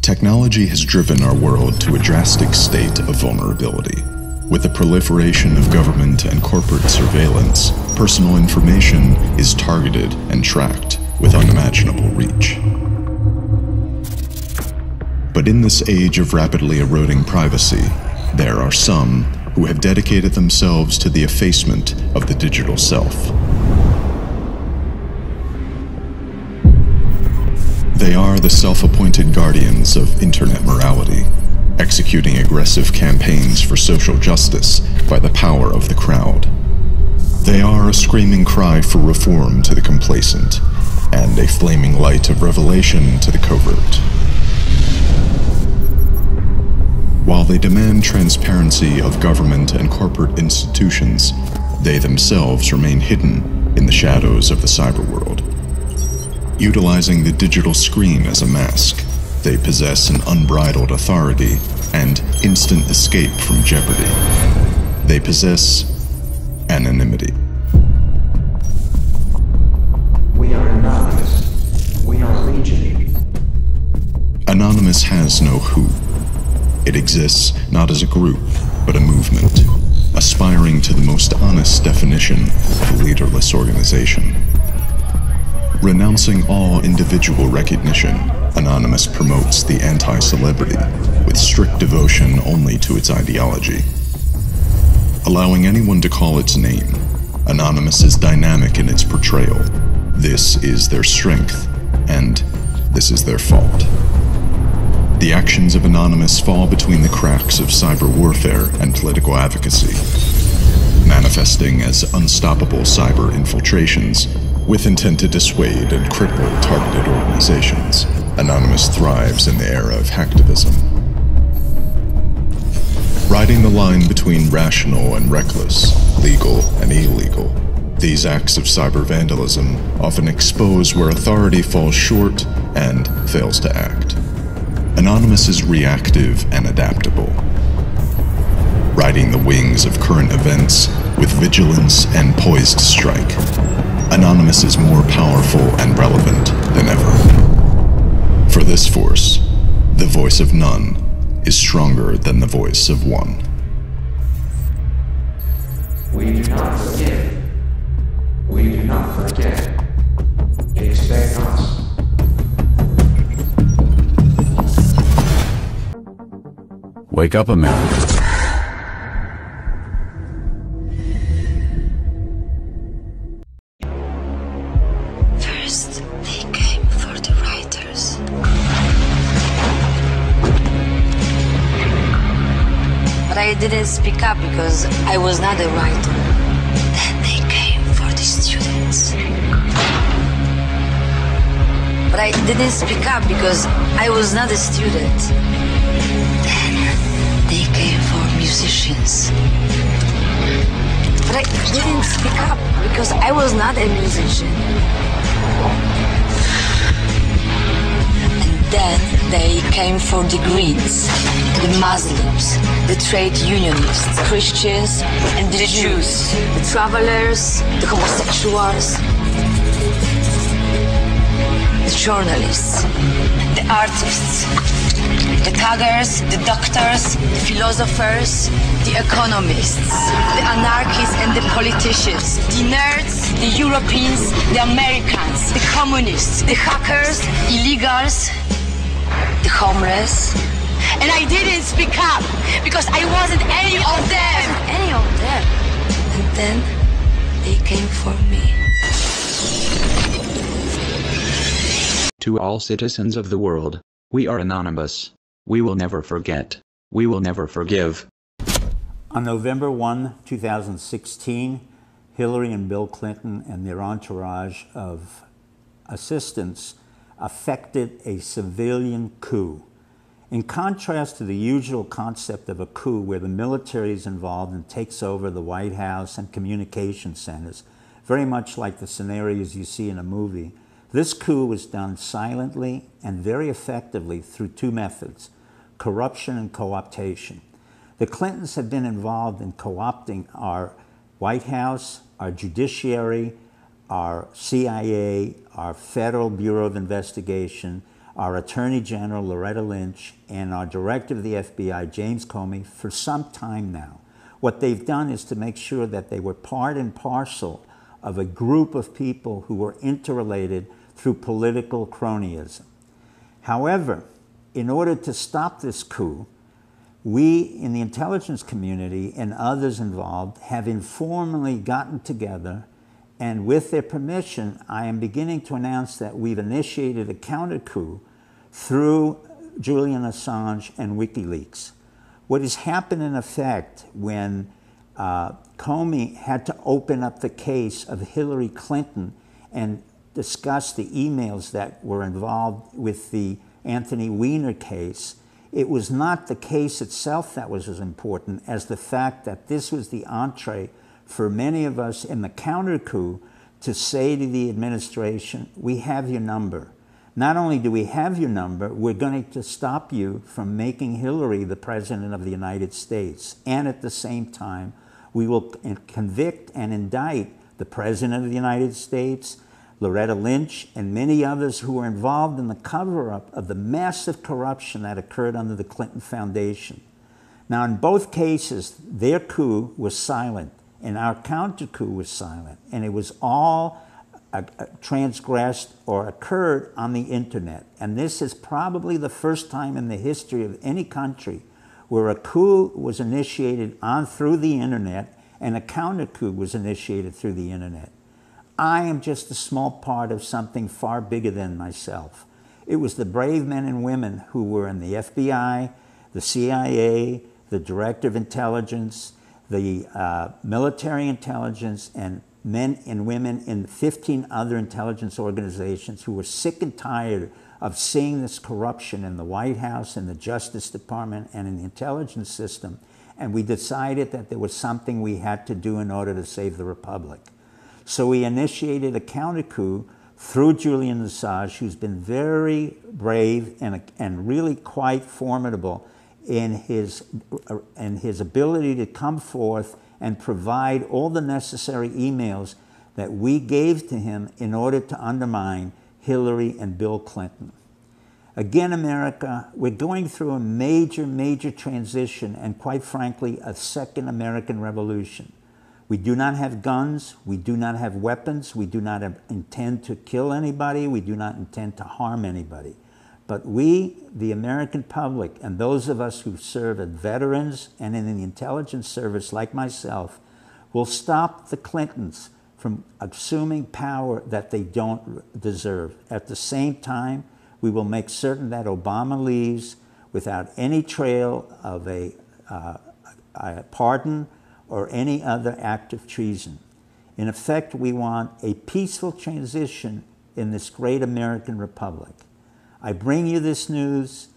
Technology has driven our world to a drastic state of vulnerability. With the proliferation of government and corporate surveillance, personal information is targeted and tracked with unimaginable reach. But in this age of rapidly eroding privacy, there are some who have dedicated themselves to the effacement of the digital self. They are the self-appointed guardians of internet morality, executing aggressive campaigns for social justice by the power of the crowd. They are a screaming cry for reform to the complacent, and a flaming light of revelation to the covert. While they demand transparency of government and corporate institutions, they themselves remain hidden in the shadows of the cyber world. Utilizing the digital screen as a mask, they possess an unbridled authority and instant escape from jeopardy. They possess anonymity. We are anonymous. We are legion. Anonymous has no who. It exists not as a group, but a movement, aspiring to the most honest definition of a leaderless organization. Renouncing all individual recognition, Anonymous promotes the anti-celebrity with strict devotion only to its ideology. Allowing anyone to call its name, Anonymous is dynamic in its portrayal. This is their strength, and this is their fault. The actions of Anonymous fall between the cracks of cyber warfare and political advocacy, manifesting as unstoppable cyber infiltrations with intent to dissuade and cripple targeted organizations. Anonymous thrives in the era of hacktivism. Riding the line between rational and reckless, legal and illegal, these acts of cyber vandalism often expose where authority falls short and fails to act. Anonymous is reactive and adaptable, riding the wings of current events with vigilance and poised strike. Anonymous is more powerful and relevant than ever. For this force, the voice of none is stronger than the voice of one. We do not forgive. We do not forget. Expect us. Wake up, America. First, they came for the writers. But I didn't speak up because I was not a writer. Then they came for the students. But I didn't speak up because I was not a student. They came for musicians. But I didn't speak up because I was not a musician. And then they came for the Greens, the Muslims, the trade unionists, Christians, and the Jews, the travelers, the homosexuals, the journalists, the artists, the taggers, the doctors, the philosophers, the economists, the anarchists and the politicians, the nerds, the Europeans, the Americans, the communists, the hackers, illegals, the homeless. And I didn't speak up because I wasn't any of them. Any of them. And then they came for me. To all citizens of the world, we are anonymous. We will never forget. We will never forgive. On November 1, 2016, Hillary and Bill Clinton and their entourage of assistants effected a civilian coup. In contrast to the usual concept of a coup where the military is involved and takes over the White House and communication centers, very much like the scenarios you see in a movie, this coup was done silently and very effectively through two methods: corruption and co-optation. The Clintons have been involved in co-opting our White House, our judiciary, our CIA, our Federal Bureau of Investigation, our Attorney General, Loretta Lynch, and our Director of the FBI, James Comey, for some time now. What they've done is to make sure that they were part and parcel of a group of people who were interrelated through political cronyism. However, in order to stop this coup, we in the intelligence community and others involved have informally gotten together, and with their permission, I am beginning to announce that we've initiated a counter coup through Julian Assange and WikiLeaks. What has happened in effect when Comey had to open up the case of Hillary Clinton and discuss the emails that were involved with the Anthony Weiner case, it was not the case itself that was as important as the fact that this was the entree for many of us in the counter coup to say to the administration, we have your number. Not only do we have your number, we're going to stop you from making Hillary the President of the United States. And at the same time, we will convict and indict the President of the United States, Loretta Lynch, and many others who were involved in the cover-up of the massive corruption that occurred under the Clinton Foundation. Now, in both cases, their coup was silent, and our counter-coup was silent, and it was all transgressed or occurred on the internet. And this is probably the first time in the history of any country where a coup was initiated through the internet and a counter-coup was initiated through the internet. I am just a small part of something far bigger than myself. It was the brave men and women who were in the FBI, the CIA, the Director of Intelligence, the military intelligence, and men and women in 15 other intelligence organizations who were sick and tired of seeing this corruption in the White House, in the Justice Department, and in the intelligence system. And we decided that there was something we had to do in order to save the Republic. So we initiated a counter-coup through Julian Assange, who's been very brave and really quite formidable in his ability to come forth and provide all the necessary emails that we gave to him in order to undermine Hillary and Bill Clinton. Again, America, we're going through a major, major transition and, quite frankly, a second American Revolution. We do not have guns, we do not have weapons, we do not intend to kill anybody, we do not intend to harm anybody. But we, the American public, and those of us who serve as veterans and in the intelligence service like myself, will stop the Clintons from assuming power that they don't deserve. At the same time, we will make certain that Obama leaves without any trail of a pardon or any other act of treason. In effect, we want a peaceful transition in this great American Republic. I bring you this news,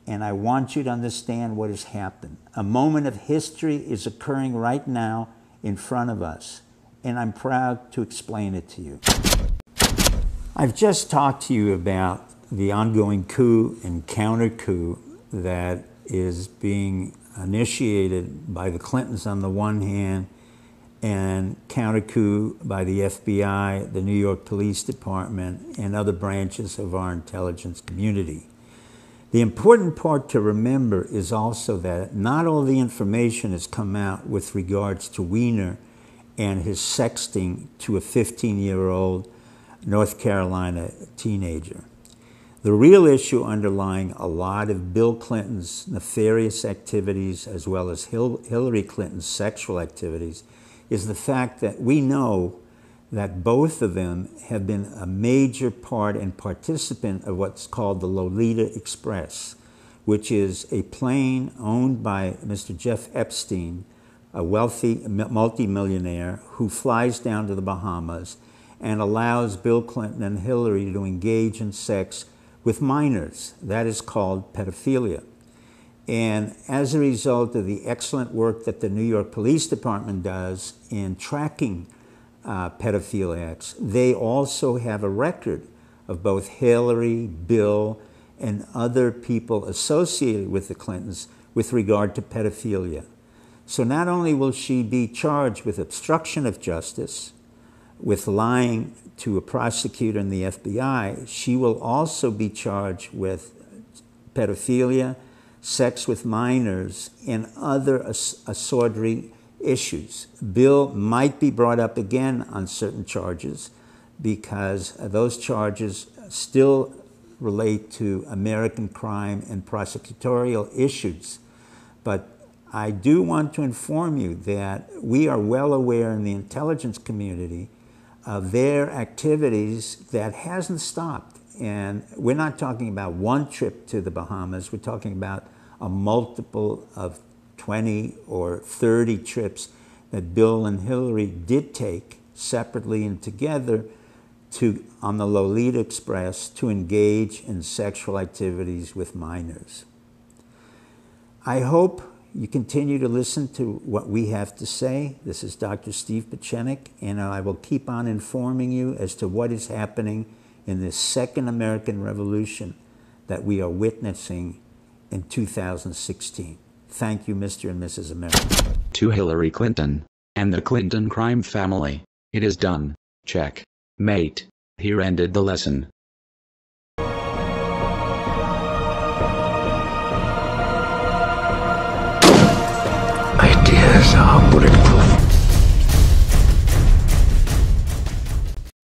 and I want you to understand what has happened. A moment of history is occurring right now in front of us, and I'm proud to explain it to you. I've just talked to you about the ongoing coup and counter-coup that is being initiated by the Clintons on the one hand, and counter-coup by the FBI, the New York Police Department, and other branches of our intelligence community. The important part to remember is also that not all the information has come out with regards to Weiner and his sexting to a 15-year-old North Carolina teenager. The real issue underlying a lot of Bill Clinton's nefarious activities as well as Hillary Clinton's sexual activities is the fact that we know that both of them have been a major part and participant of what's called the Lolita Express, which is a plane owned by Mr. Jeff Epstein, a wealthy multimillionaire who flies down to the Bahamas and allows Bill Clinton and Hillary to engage in sex with minors. That is called pedophilia. And as a result of the excellent work that the New York Police Department does in tracking pedophiliacs, they also have a record of both Hillary, Bill, and other people associated with the Clintons with regard to pedophilia. So not only will she be charged with obstruction of justice, with lying to a prosecutor in the FBI, she will also be charged with pedophilia, sex with minors, and other assorted issues. Bill might be brought up again on certain charges because those charges still relate to American crime and prosecutorial issues. But I do want to inform you that we are well aware in the intelligence community of their activities that hasn't stopped. And we're not talking about one trip to the Bahamas. We're talking about a multiple of 20 or 30 trips that Bill and Hillary did take separately and together on the Lolita Express to engage in sexual activities with minors. I hope you continue to listen to what we have to say. This is Dr. Steve Pachenik, and I will keep on informing you as to what is happening in this second American Revolution that we are witnessing in 2016. Thank you, Mr. and Mrs. America. To Hillary Clinton and the Clinton crime family, it is done. Check. Mate. Here ended the lesson. Ideas are bulletproof.